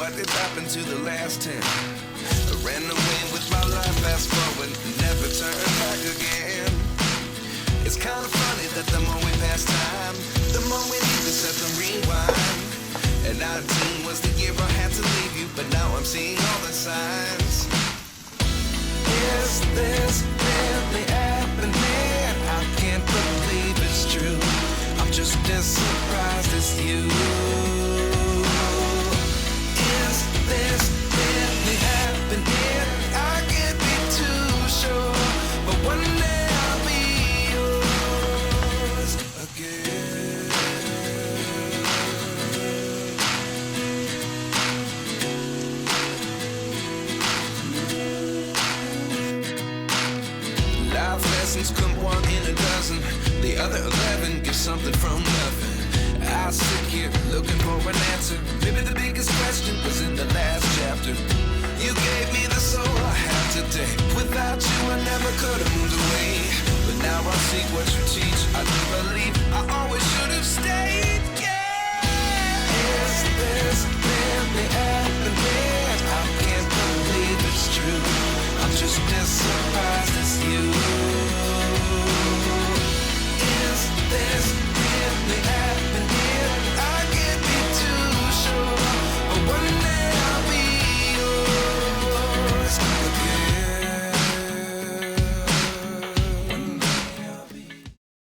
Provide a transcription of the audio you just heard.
what did happen to the last 10? I ran away with my life, fast forward, never turn back again. It's kind of funny that the more we pass time, the more we need to set the rewind. And 19 was the year I had to leave you, but now I'm seeing all the signs. Is this really happening? I can't believe it's true. I'm just as surprised as you. Is this really happening? I can't be too sure, but one day I'll be yours again. Life lessons come one in a dozen. The other 11 get something from nothing. I sit here looking for an answer. Maybe the biggest question was in the last chapter. You gave me the soul I have today. Without you I never could have moved away. But now I see what you teach. I do believe I always should have stayed.